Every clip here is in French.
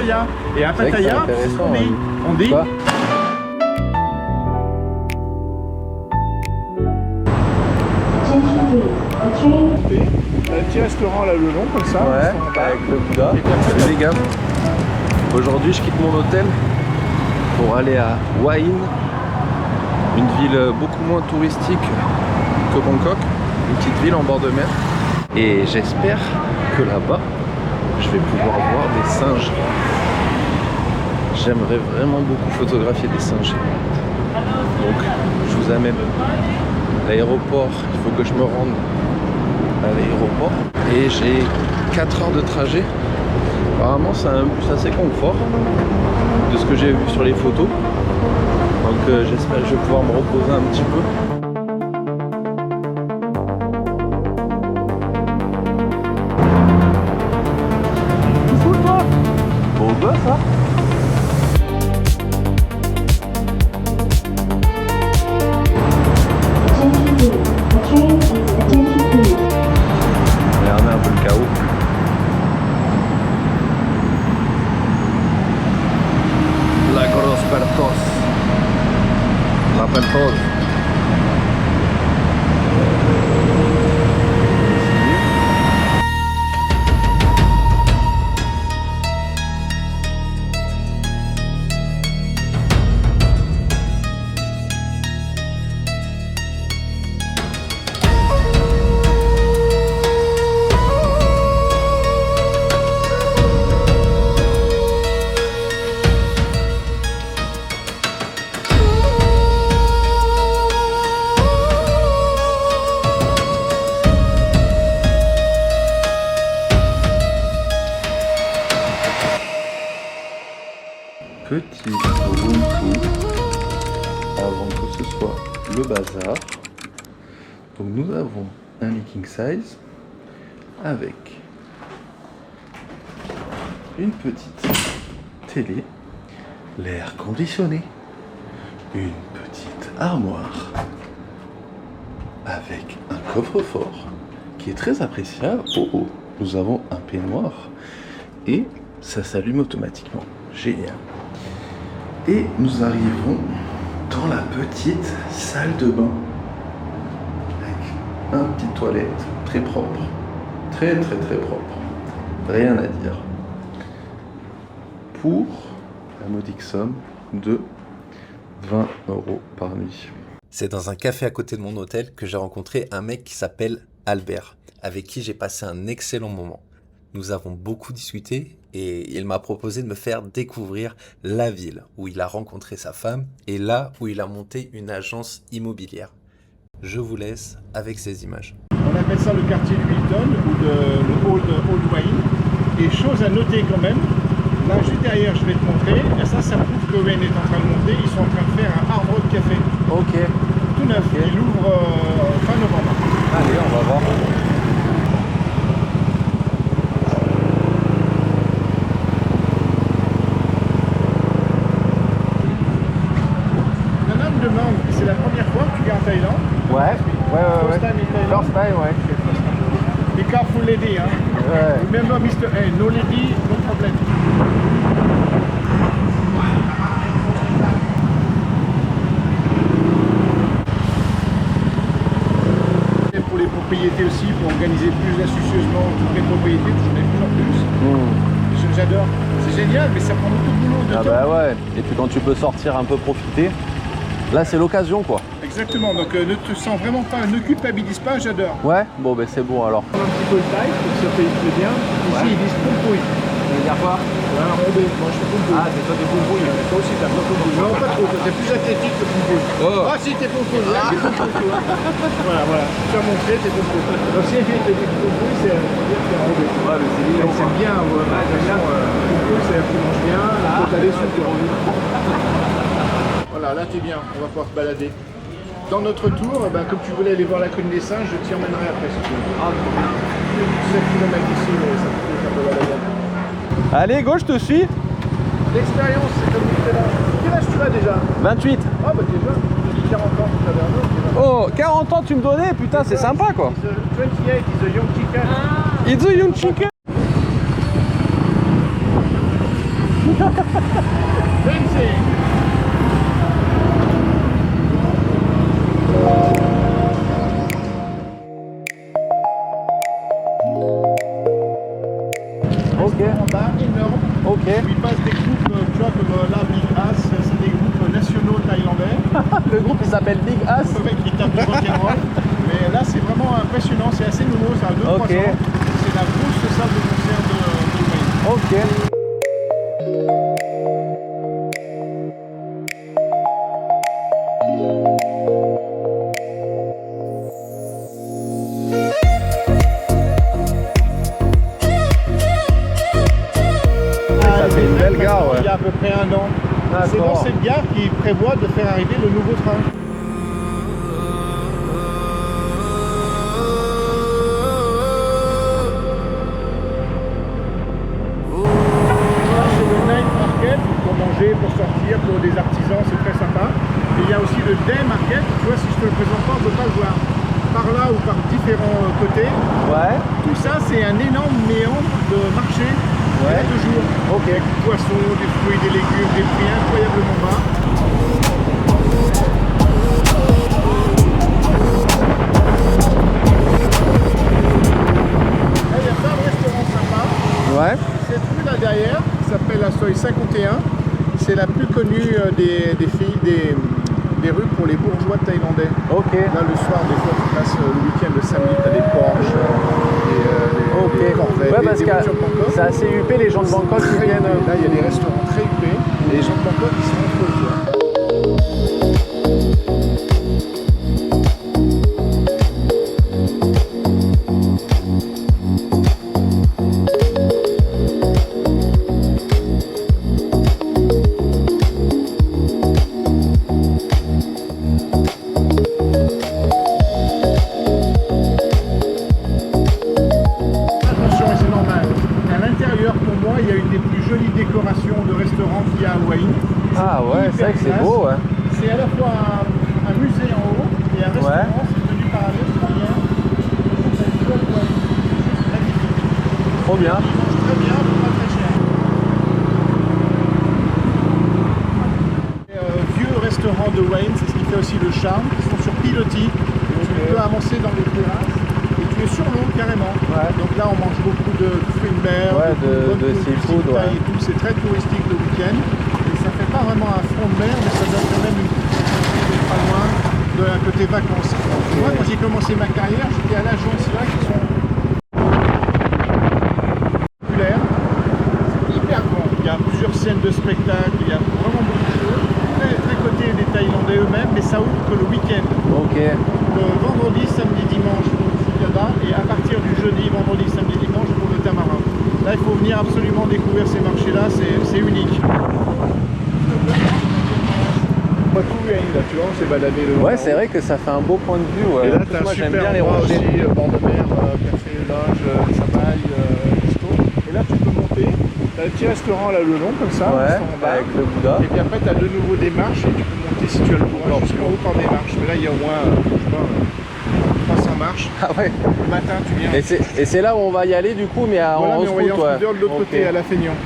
Pattaya. Et à Pattaya, c'est ce qu'on dit. On dit. Quoi? Un petit restaurant là le long comme ça. Ouais, avec le Bouddha. Salut les gars. Aujourd'hui je quitte mon hôtel pour aller à Hua Hin, une ville beaucoup moins touristique que Bangkok, une petite ville en bord de mer. Et j'espère que là-bas, je vais pouvoir voir des singes. J'aimerais vraiment beaucoup photographier des singes. Donc je vous amène à l'aéroport, il faut que je me rende à l'aéroport. Et j'ai 4 heures de trajet. Apparemment c'est un bus assez confort de ce que j'ai vu sur les photos. Donc j'espère que je vais pouvoir me reposer un petit peu. Beau gosse, hein? Regardez un peu le chaos. La grosse Pertos. La Pertos. Petit room tour avant que ce soit le bazar. Donc nous avons un lit king size avec une petite télé, l'air conditionné, une petite armoire avec un coffre-fort qui est très appréciable. Oh, nous avons un peignoir et ça s'allume automatiquement. Génial. Et nous arrivons dans la petite salle de bain avec une petite toilette très propre, très propre, rien à dire, pour la modique somme de 20 € par nuit. C'est dans un café à côté de mon hôtel que j'ai rencontré un mec qui s'appelle Albert, avec qui j'ai passé un excellent moment. Nous avons beaucoup discuté et il m'a proposé de me faire découvrir la ville où il a rencontré sa femme et là où il a monté une agence immobilière. Je vous laisse avec ces images. On appelle ça le quartier du Hilton ou le Old Hua Hin. Et chose à noter quand même, là juste derrière je vais te montrer, et ça prouve que Wayne est en train de monter, ils sont en train de faire un Hard Rock Café. Ok. Tout neuf, il ouvre fin novembre. Allez, on va voir. C'est la première fois que tu viens en Thaïlande? Ouais. First time in Thailand? First time, ouais. Be careful lady, hein? Ouais. Remember Mr. A, no lady, no problem. Et pour les propriétés aussi, pour organiser plus astucieusement toutes les propriétés, j'en ai de plus en plus. J'adore. C'est génial, mais ça prend beaucoup de boulot, de temps. Bah ouais. Et puis quand tu peux sortir un peu profiter, là c'est l'occasion quoi. Exactement, donc ne te sens vraiment pas, ne culpabilise pas, j'adore. Ouais, bon ben c'est bon alors. Un petit peu de taille, pour que ça paye très bien. Ici ils disent pompouille. Ça veut dire quoi? Ouais, rondé, moi je fais pompouille. Ah, c'est toi des pompouilles. Toi aussi t'as pas pompouille. Non, pas trop, t'es plus athlétique que pompouille. Oh. Ah si, t'es pompouille, là, c'est pompouille. Voilà, tu as montré, t'es pompouille. Donc si elle te dit pompouille, c'est dire que t'es rondé. Ouais, mais c'est mignon. C'est bien, pompouille, c'est tu manges bien, t'as des sous. Voilà, là t'es bien, on va pouvoir te balader. Dans notre tour, comme tu voulais aller voir la colline des singes, je t'y emmènerai après si tu veux. Ah, trop bien. 7 km d'ici, ça peut faire de la balade. Allez, go, je te suis. L'expérience, c'est comme tu fais là. Quel âge tu as déjà? 28. Ah bah déjà, j'ai dit 40 ans tout à l'heure. Oh, 40 ans tu me donnais, putain, c'est sympa quoi. 28 is a young chicken. It's a young chicken. Dancing. Ok. En bas, énorme. Ok. Il passe des groupes, tu vois, comme là, Big Ass, c'est des groupes nationaux thaïlandais. Le groupe il s'appelle Big Ass. Le mec qui tape du rock'n'roll. Mais là, c'est vraiment impressionnant, c'est assez nouveau, ça a 2-3 Ok. ans. C'est la grosse salle de concert de Wayne. Ok. Ça fait une belle gare, ouais. Il y a à peu près 1 an. C'est dans D'accord. cette gare qu'ils prévoient de faire arriver le nouveau train. Là, c'est le night market pour manger, pour sortir, pour des artisans, c'est très sympa. Et il y a aussi le day market, tu vois, si je te le présente pas, on ne peut pas le voir. Par là ou par différents côtés. Ouais. Tout ça, c'est un énorme méandre de marché. Ouais. De jour. Ok. Avec du poisson, des fruits, des légumes, des prix incroyablement bas. Là, il y a plein de restaurants sympas. Ouais. Cette rue là derrière s'appelle la Soi 51. C'est la plus connue des rues pour les bourgeois thaïlandais. Ok. Là, le soir, des fois, tu passes le week-end, le samedi, tu as des Porsche, des Corvettes, Ouais, parce des que voitures de Bangkok. c'est assez huppé les gens de Bangkok qui Très viennent. huppé. Là, il y a des restaurants très huppés. Et les gens de Bangkok, ils sont entre eux, tu vois. Attention, et c'est normal. À l'intérieur, pour moi, il y a une des plus jolies décorations de restaurants qu'il y a à Hawaï. Ah ouais, c'est vrai que c'est beau, ouais. C'est à la fois un musée en haut et un restaurant, c'est tenu par un Australien. Ça s'appelle Club Hawaii. C'est magnifique. Trop bien. Ils mangent très bien, mais pas très cher. Vieux restaurant de Wayne, c'est ce qui fait aussi le charme. Ils sont sur pilotis. Tu peux avancer dans les terrasses et tu es sur l'eau carrément. Ouais. Donc là, on mange beaucoup de fruits de mer, Ouais, beaucoup de bonne seafood, petite taille ouais. et tout. C'est très touristique le week-end. Et ça fait pas vraiment un front de mer, mais ça donne quand même une petite pas loin de un côté vacances. Moi, quand j'ai commencé ma carrière, j'étais à l'agence là qui sont populaires. C'est hyper grand. Il y a plusieurs scènes de spectacle, il y a vraiment beaucoup de choses. Très, très côté des Thaïlandais eux-mêmes, mais ça ouvre que le week-end. Ok. Le vendredi, samedi, dimanche pour le Cicada et à partir du jeudi, vendredi, samedi, dimanche pour le Tamarin. Là, il faut venir absolument découvrir ces marchés-là, c'est unique. Pas tout Wayne, là, tu vois, on s'est baladé le long. Ouais, c'est vrai que ça fait un beau point de vue. Ouais. Et là, En plus, t'as un moi, j'aime super bien les endroit rochers. aussi, bord de mer, café, lounge, samaï, resto. Et là, tu peux monter. T'as un petit restaurant là le long, comme ça, Ouais, en bas. avec le Bouddha. Et puis après, tu as de nouveau des marches et tu peux monter si tu as le courage jusqu'en haut par des marches. Mais là, il y a au moins, je sais pas, 300 marches. Ah ouais. Le matin, tu viens. Et c'est là où on va y aller du coup, mais Voilà, en mais on va y route, en ouais. scooter de l'autre Ok. côté, à la Feignan.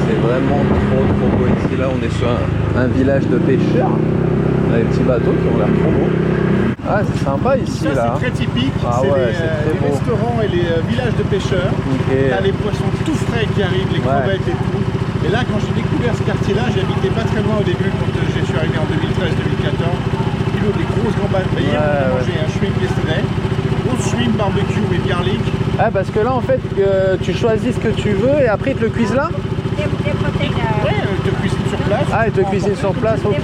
C'est vraiment trop beau ici. Là, on est sur un village de pêcheurs. On a des petits bateaux qui ont l'air trop beaux. Ah, c'est sympa ici, Ça, là. c'est très typique. Ah c'est ouais, les, c'est très les beau. restaurants et les villages de pêcheurs. Ok. T'as les poissons tout frais qui arrivent, les crevettes et tout. Et là, quand j'ai découvert ce quartier-là, j'habitais pas très loin au début quand je suis arrivé en 2013-2014. Kilo des grosses gambas. Hier, on a mangé un shrimp yesterday. Grosse shrimp barbecue et garlic. Ah, parce que là, en fait, tu choisis ce que tu veux et après, ils te le cuisent là? Ouais, te cuisine sur place. Ah, ils te cuisinent sur place, ok.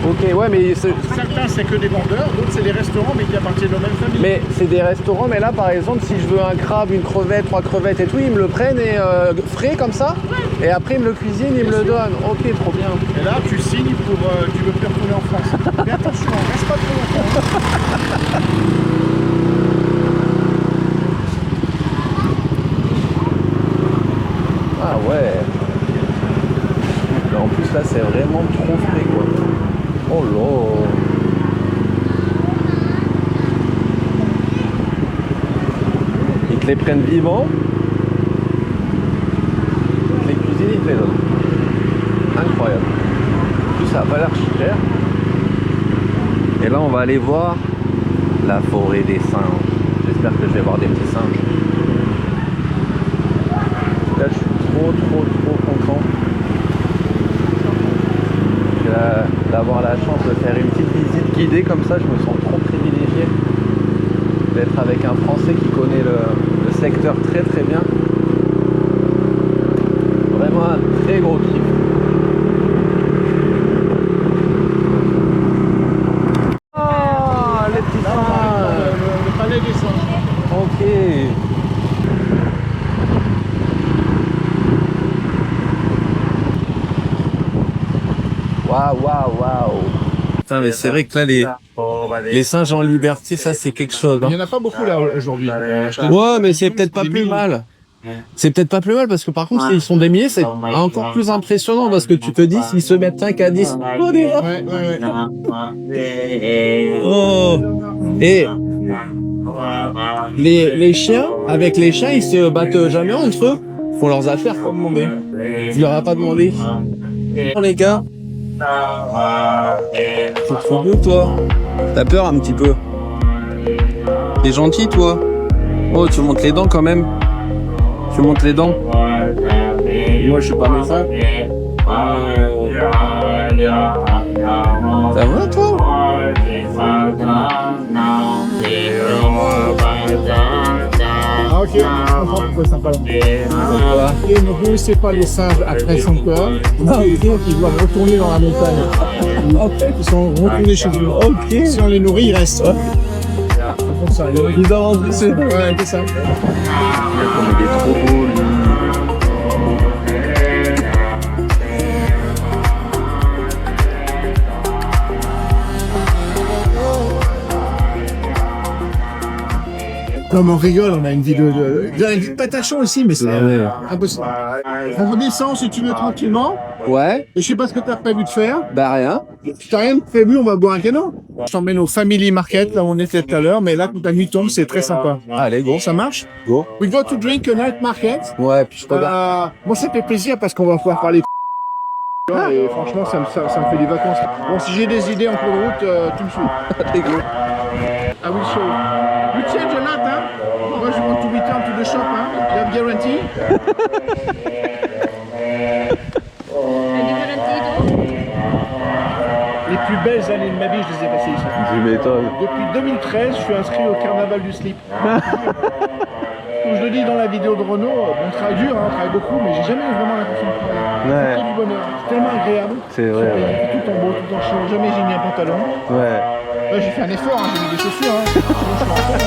Ok, ouais, mais Certains, c'est que des vendeurs, d'autres, c'est des restaurants, mais qui appartiennent aux mêmes familles. mais c'est des restaurants, mais là, par exemple, si je veux un crabe, une crevette, 3 crevettes et tout, ils me le prennent et frais comme ça? Et après, ils me le cuisinent, ils me le donnent. Ok, trop bien. Et là, tu signes pour. Tu veux plus retourner en France. Mais attention, reste pas trop longtemps. Ah ouais. Mais en plus, là, c'est vraiment trop frais, quoi. Oh là. Ils te les prennent vivants. ça a pas l'air cher. Et là on va aller voir la forêt des singes. J'espère que je vais voir des petits singes. Là je suis trop content d'avoir la chance de faire une petite visite guidée comme ça. Je me sens trop privilégié d'être avec un Français qui connaît le secteur très bien. Vraiment un très gros kiff. Oh, les petits singes. Le palais des singes. Ok. Waouh. Putain, mais c'est vrai que là, les singes en liberté, ça, c'est quelque chose. Il n'y en a pas beaucoup là aujourd'hui. Ouais, mais c'est peut-être pas plus mal. C'est peut-être pas plus mal parce que par contre, s'ils sont des milliers, c'est encore plus impressionnant parce que tu te dis, s'ils se mettent 5 à 10. Oh, des rats. Oh. Et les chiens, avec les chiens, ils se battent jamais entre eux. Ils font leurs affaires, comme demander. Je leur ai pas demandé. Les gars. C'est trop beau, toi. T'as peur un petit peu. T'es gentil, toi. Oh, tu montes les dents quand même. Tu montes les dents. Moi, je suis pas méchant. Ça va, toi? Ah ok, je comprends pourquoi c'est sympa. Et ne laissez pas les singes après 5 heures. Ils doivent retourner dans la montagne. Ils sont retournés chez eux. Ok. Si on les nourrit, ils restent. Comme ça, Ils doivent rentrer. ouais, c'est ça. Il est trop beau, lui. Comme on rigole, on a une vidéo de Patachon aussi, mais c'est impossible. On redescend si tu veux tranquillement. Ouais, Et je sais pas ce que t'as prévu de faire. bah rien. Si t'as rien de prévu, on va boire un canot. Je t'emmène au Family Market, là où on était tout à l'heure, mais là, quand la nuit tombe, c'est très sympa. Allez, go. Ça marche? Go. We go to drink a night market. Ouais, puis je te regarde. Moi, ça fait plaisir parce qu'on va pouvoir parler. Et franchement, ça me fait des vacances. Bon, si j'ai des idées en cours de route, tu me suis. Allez, go. I will show. You change a lot, hein? Moi, je want to return to the shop, hein? You have guarantee? Les plus belles années de ma vie, je les ai passées ici. Tu m'étonnes. Depuis 2013, je suis inscrit au carnaval du slip. Comme je le dis dans la vidéo de Renault, on travaille dur, hein, on travaille beaucoup, mais j'ai jamais eu vraiment l'impression de travailler. Ouais. C'est que du bonheur, c'est tellement agréable. C'est vrai, J'ai ouais. tout en beau, tout en chaud, jamais j'ai mis un pantalon. Ouais. Là, j'ai fait un effort, hein, j'ai mis des chaussures. Hein. Sinon, je suis en forme.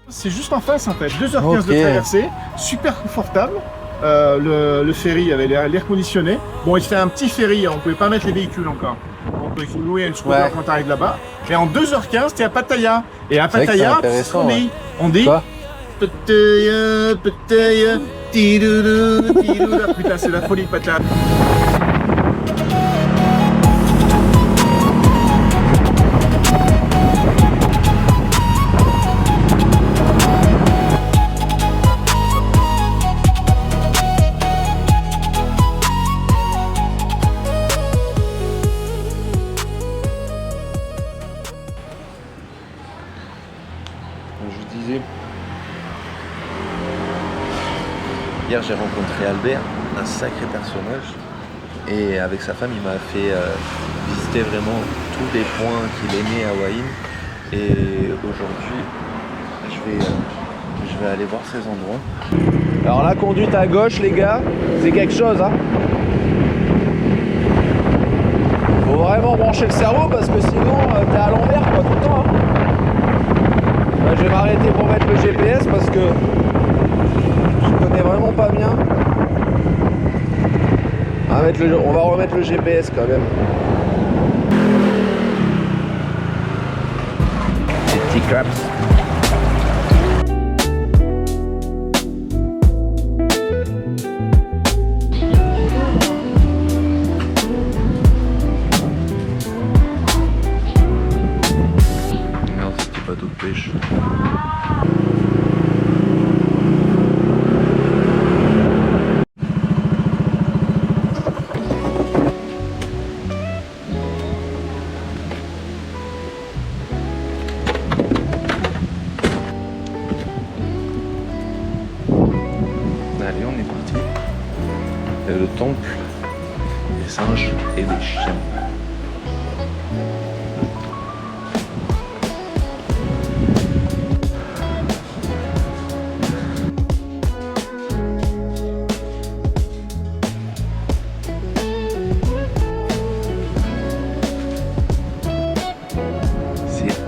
C'est juste en face en fait, 2h15 de traversée, super confortable. Le ferry avait l'air conditionné. Bon, il fait un petit ferry, on pouvait pas mettre les véhicules encore. Donc il faut louer une scooter quand tu arrives là-bas. Et en 2h15, tu es à Pattaya. Et à Pattaya, on dit Pattaya, Pattaya, tidoudou, tidoudou. Putain, c'est la folie de Pattaya. Je disais, hier j'ai rencontré Albert, un sacré personnage, et avec sa femme il m'a fait visiter vraiment tous les points qu'il aimait à Hua Hin, et aujourd'hui je vais aller voir ces endroits. Alors la conduite à gauche les gars, c'est quelque chose hein. Faut vraiment brancher le cerveau parce que sinon t'es à l'envers quoi tout le temps hein. Je vais m'arrêter pour mettre le GPS parce que je connais vraiment pas bien. On va remettre le GPS quand même. Les petits crabs. des singes et des chiens.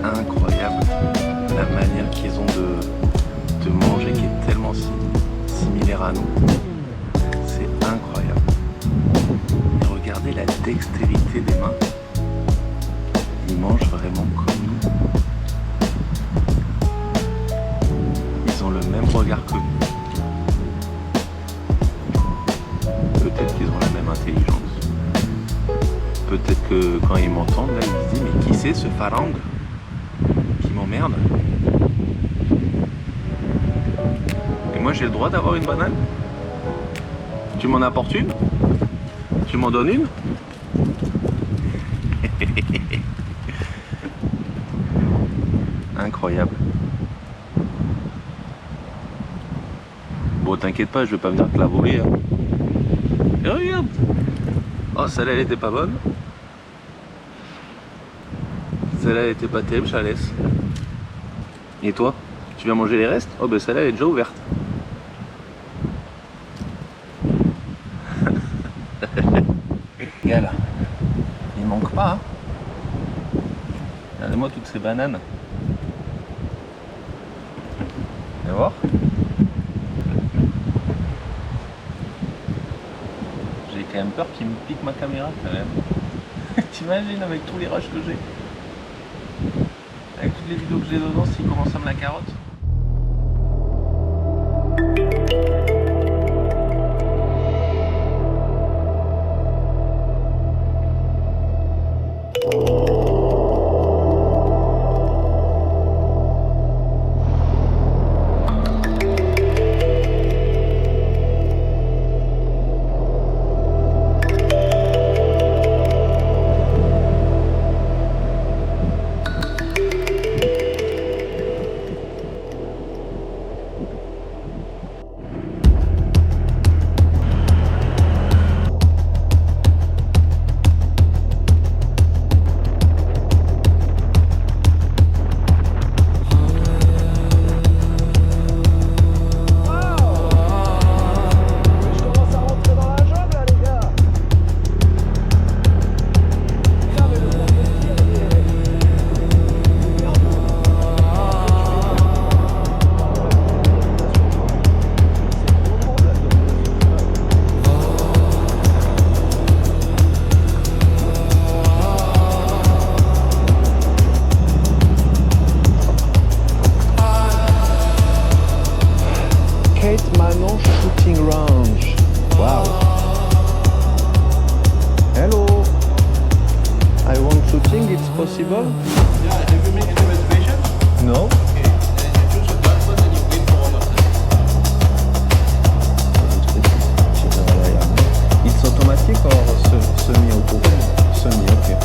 Incroyable la manière qu'ils ont de manger qui est tellement similaire à nous. C'est incroyable. Et regardez la dextérité des mains. Ils mangent vraiment comme nous. Ils ont le même regard que nous. Peut-être qu'ils ont la même intelligence. Peut-être que quand ils m'entendent, là, ils se disent mais qui c'est ce phalangue qui m'emmerde? Et moi j'ai le droit d'avoir une banane? Tu m'en apportes une? Tu m'en donnes une? Incroyable. Bon, t'inquiète pas, je vais pas venir te la voler. Hein. Et regarde! Oh, celle-là elle était pas bonne. Celle-là elle était pas terrible, je la laisse. Et toi? Tu viens manger les restes? Oh, ben celle-là elle est déjà ouverte. Regarde, il manque pas. Hein. Regardez-moi toutes ces bananes. Viens voir. J'ai quand même peur qu'il me pique ma caméra quand même. T'imagines avec tous les rushs que j'ai, avec toutes les vidéos que j'ai dedans, s'il commence à me la carotte. Kate Manon Shooting Range. Wow. Hello. I want shooting, it's possible? Yeah, have you made any reservations? No. Okay, then you choose a bus and you wait for all of them. It's automatic or semi-auto? Semi, okay.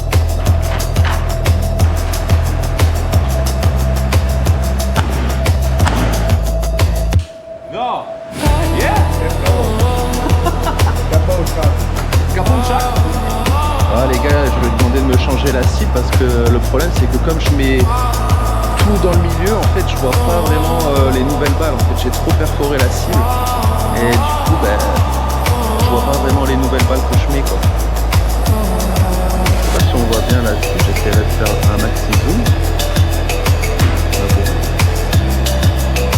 Go! Yeah! Let's go! Ah les gars, je vais demander de me changer la cible parce que le problème c'est que comme je mets tout dans le milieu, en fait je vois pas vraiment les nouvelles balles. En fait j'ai trop perforé la cible et du coup ben, je vois pas vraiment les nouvelles balles que je mets quoi. Je sais pas si on voit bien là, j'essaierai de faire un maxi zoom.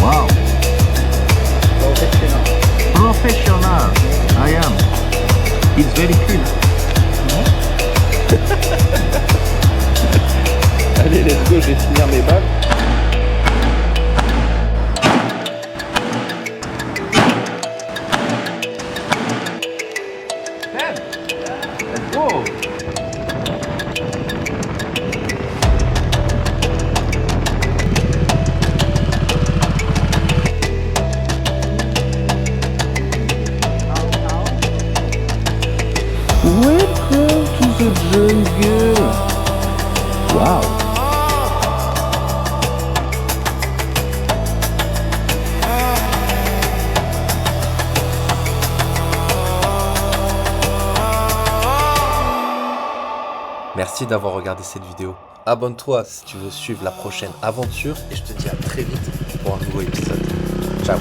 Wow! Professional, I am. It's very clean. Allez, let's go, je vais finir mes balles. Let's go. Welcome to the jungle. Wow. Merci d'avoir regardé cette vidéo. Abonne-toi si tu veux suivre la prochaine aventure et je te dis à très vite pour un nouveau épisode. Ciao.